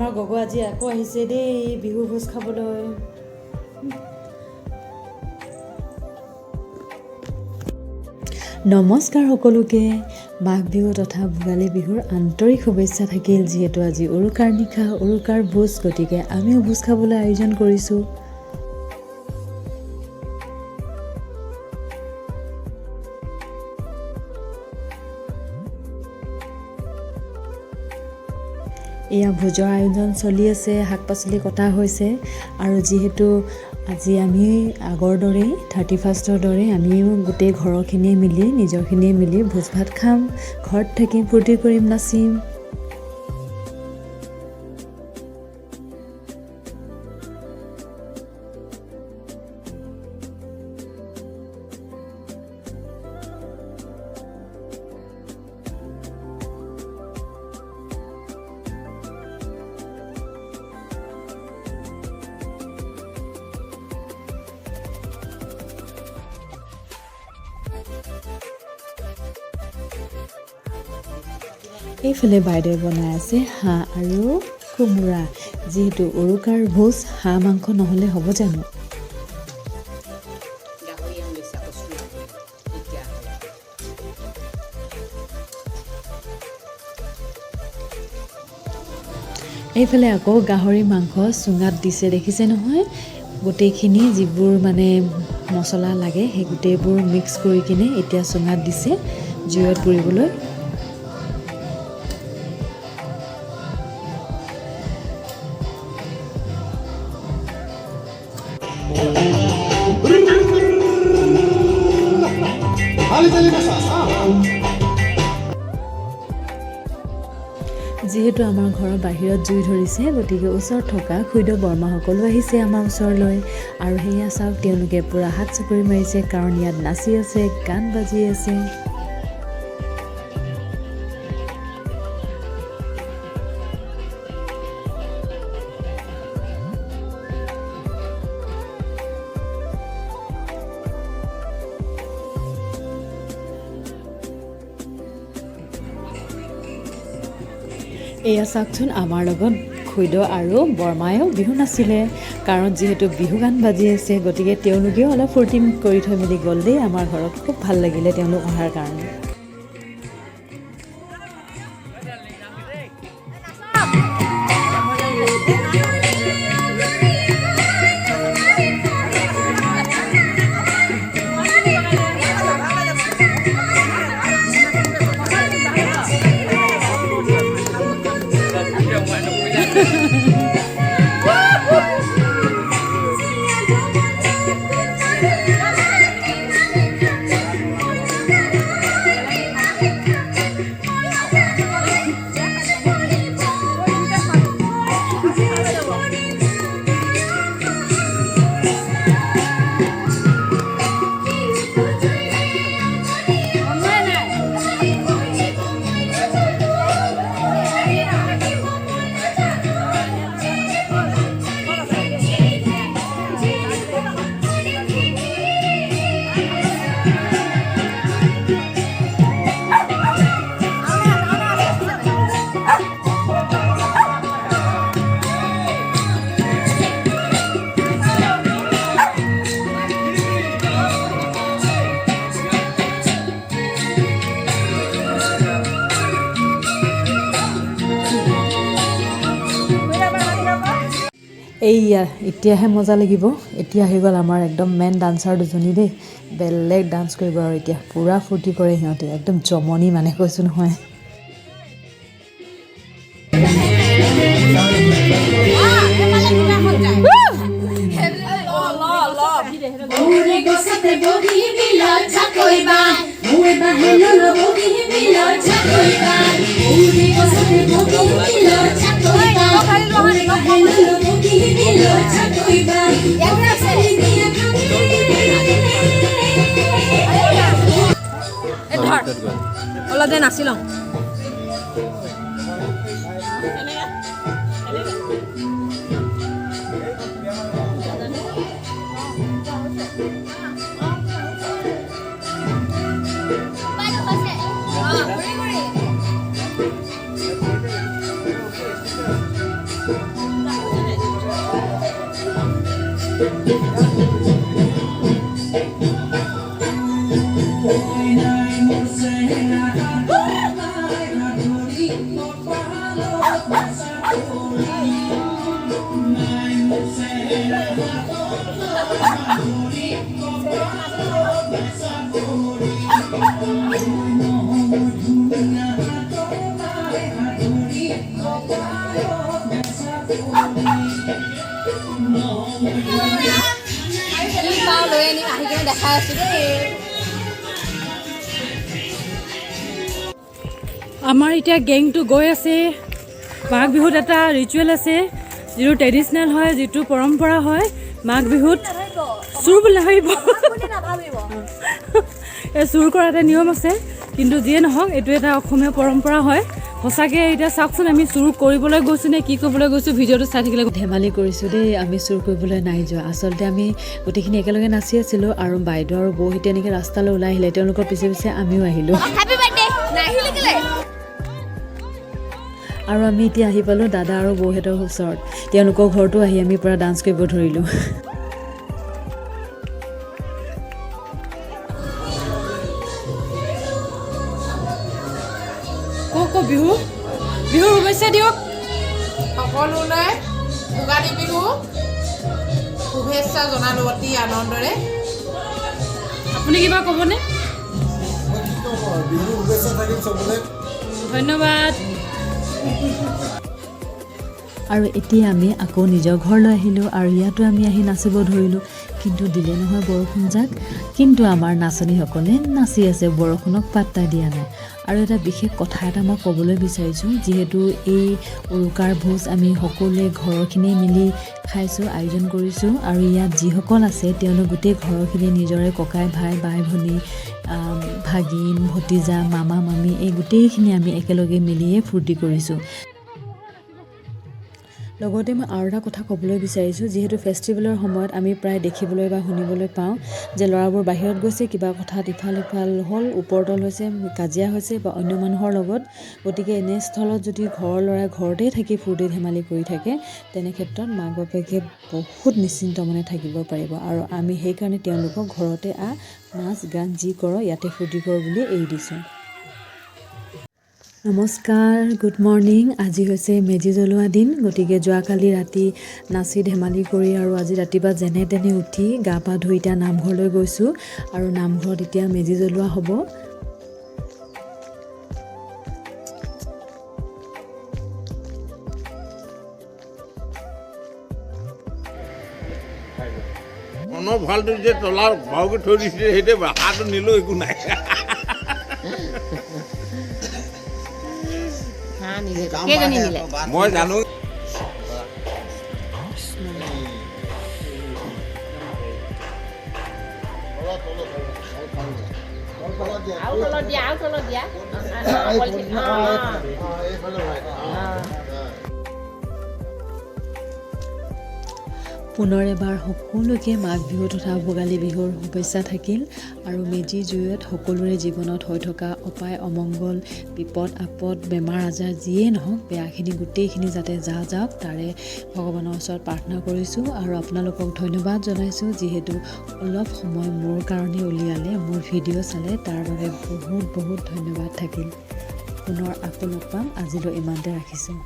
আমাৰ গগু আজি আকৌ আহিছে দেই বিহু ভোজ খাবলৈ। নমস্কাৰ সকলোকে। মাঘ বিহু তথা ভোগালী বিহুৰ আন্তৰিক শুভেচ্ছা থাকিল। যিহেতু আজি উৰুকাৰ নিশা, উৰুকাৰ ভোজ, গতিকে আমিও ভোজ খাবলৈ আয়োজন কৰিছোঁ। এয়া ভোজৰ আয়োজন চলি আছে, শাক পাচলি কটা হৈছে আৰু যিহেতু আজি আমি আগৰ দৰেই 31ৰ দৰে আমিও গোটেই ঘৰৰখিনিয়ে মিলি নিজৰখিনিয়ে মিলি ভোজ ভাত খাম, ঘৰত থাকিম, ফূৰ্তি কৰিম, নাচিম। এইফালে বাইদেৱে বনাই আছে হাঁহ আৰু কোমোৰা। যিহেতু উৰুকাৰ ভোজ, হাঁহ মাংস নহ'লে হ'ব জানো? এইফালে আকৌ গাহৰি মাংস চুঙাত দিছে, দেখিছে নহয়? গোটেইখিনি যিবোৰ মানে মছলা লাগে সেই গোটেইবোৰ মিক্স কৰি কিনে এতিয়া চুঙাত দিছে জুইত পুৰিবলৈ। যিহেতু আমাৰ ঘৰৰ বাহিৰত জুই ধৰিছে, গতিকে ওচৰত থকা খুইদেউ বৰমা সকলো আহিছে আমাৰ ওচৰলৈ। আৰু সেয়া চাওক, তেওঁলোকে পূৰা হাত চাপৰি মাৰিছে, কাৰণ ইয়াত নাচি আছে, গান বাজি আছে। এয়া চাওকচোন, আমাৰ লগত খুইদেউ আৰু বৰমায়েও বিহু নাছিলে, কাৰণ যিহেতু বিহু গান বাজি আছে, গতিকে তেওঁলোকেও অলপ ফূৰ্তি কৰি থৈ মেলি গ'ল দেই আমাৰ ঘৰত। খুব ভাল লাগিলে তেওঁলোক অহাৰ কাৰণে। এইয়া এতিয়াহে মজা লাগিব। এতিয়া আহি গ'ল আমাৰ একদম মেইন ডান্সাৰ দুজনী দেই, বেলেগ ডান্স কৰিব আৰু এতিয়া পূৰা ফূৰ্তি কৰে সিহঁতে, একদম জমনি মানে, কৈছোঁ নহয়। অলপ নাচি লওঁ। লৈ আনি আহি কিনে দেখাই আছো দেই আমাৰ এতিয়া গেংটো গৈ আছে মাঘ বিহুত এটা ৰিচুৱেল আছে যিটো ট্ৰেডিশ্যনেল হয় যিটো পৰম্পৰা হয় মাঘ বিহুত চুৰ বুলি নাভাবিব এই চুৰ কৰা এটা নিয়ম আছে কিন্তু যিয়ে নহওক এইটো এটা অসমীয়া পৰম্পৰা হয় সঁচাকৈ এতিয়া চাওকচোন আমি চুৰ কৰিবলৈ গৈছোঁ নে কি কৰিবলৈ গৈছোঁ ভিডিঅ'টো চাই থাকিলে ধেমালি কৰিছোঁ দেই আমি চুৰ কৰিবলৈ নাই যোৱা আচলতে আমি গোটেইখিনি একেলগে নাচি আছিলোঁ আৰু বাইদেউ আৰু বৌহঁতে এনেকৈ ৰাস্তালৈ ওলাই আহিলে তেওঁলোকৰ পিছে পিছে আমিও আহিলোঁ আৰু আমি এতিয়া আহি পালোঁ দাদা আৰু বৌহঁতৰ ওচৰত তেওঁলোকৰ ঘৰতো আহি আমি পূৰা ডান্স কৰিব ধৰিলোঁ বিহু বিহুৰ শুভেচ্ছা দিয়ক সকলোলৈ ভোগালী বিহু শুভেচ্ছা জনালোঁ অতি আনন্দৰে আপুনি কিবা ক'বনে ধন্যবাদ আৰু এতিয়া আমি আকৌ নিজৰ ঘৰলৈ আহিলোঁ আৰু ইয়াতো আমি আহি নাচিব ধৰিলোঁ কিন্তু দিলে নহয় বৰষুণ যাক কিন্তু আমাৰ নাচনীসকলে নাচি আছে বৰষুণক পাত্তা দিয়া নাই আৰু এটা বিশেষ কথা এটা মই ক'বলৈ বিচাৰিছোঁ যিহেতু এই উৰুকাৰ ভোজ আমি সকলোৱে ঘৰৰখিনি মিলি খাইছোঁ আয়োজন কৰিছোঁ আৰু ইয়াত যিসকল আছে তেওঁলোক গোটেই ঘৰৰখিনি নিজৰে ককাই ভাই বাই ভনী ভাগিন ভতিজা মামা মামী এই গোটেইখিনি আমি একেলগে মিলিয়ে ফূৰ্তি কৰিছোঁ লগতে মই আৰু এটা কথা ক'বলৈ বিচাৰিছোঁ যিহেতু ফেষ্টিভেলৰ সময়ত আমি প্ৰায় দেখিবলৈ বা শুনিবলৈ পাওঁ যে ল'ৰাবোৰ বাহিৰত গৈছে কিবা কথাত ইফাল সিফাল হ'ল ওপৰতল হৈছে কাজিয়া হৈছে বা অন্য মানুহৰ লগত গতিকে এনেস্থলত যদি ঘৰৰ ল'ৰাই ঘৰতেই থাকি ফূৰ্তি ধেমালি কৰি থাকে তেনে ক্ষেত্ৰত মাক বাপেকে বহুত নিশ্চিন্ত মনে থাকিব পাৰিব আৰু আমি সেইকাৰণে তেওঁলোকক ঘৰতে নাচ গান যি কৰ ইয়াতে ফূৰ্তি কৰ বুলি এৰি দিছোঁ নমস্কাৰ গুড মৰ্ণিং আজি হৈছে মেজি জ্বলোৱা দিন গতিকে যোৱাকালি ৰাতি নাচি ধেমালি কৰি আৰু আজি ৰাতিপুৱা যেনে তেনে উঠি গা পা ধুই এতিয়া নামঘৰলৈ গৈছোঁ আৰু নামঘৰত এতিয়া মেজি জ্বলোৱা হ'ব ভালটো যে তলাৰ ভাওকে থৈ দিছে সেইটোৱে হাতটো নিলেও একো নাই মই জানো পুনৰ এবাৰ সকলোকে মাঘ বিহু তথা ভোগালী বিহুৰ শুভেচ্ছা থাকিল আৰু মেজি জুইত সকলোৰে জীৱনত হৈ থকা অপায় অমংগল বিপদ আপদ বেমাৰ আজাৰ যিয়ে নহওক বেয়াখিনি গোটেইখিনি যাতে যাওক তাৰে ভগৱানৰ ওচৰত প্ৰাৰ্থনা কৰিছোঁ আৰু আপোনালোকক ধন্যবাদ জনাইছোঁ যিহেতু অলপ সময় মোৰ কাৰণে উলিয়ালে মোৰ ভিডিঅ' চালে তাৰ বাবে বহুত বহুত ধন্যবাদ থাকিল পুনৰ আকৌ লগ পাম আজিলৈ ইমানতে ৰাখিছোঁ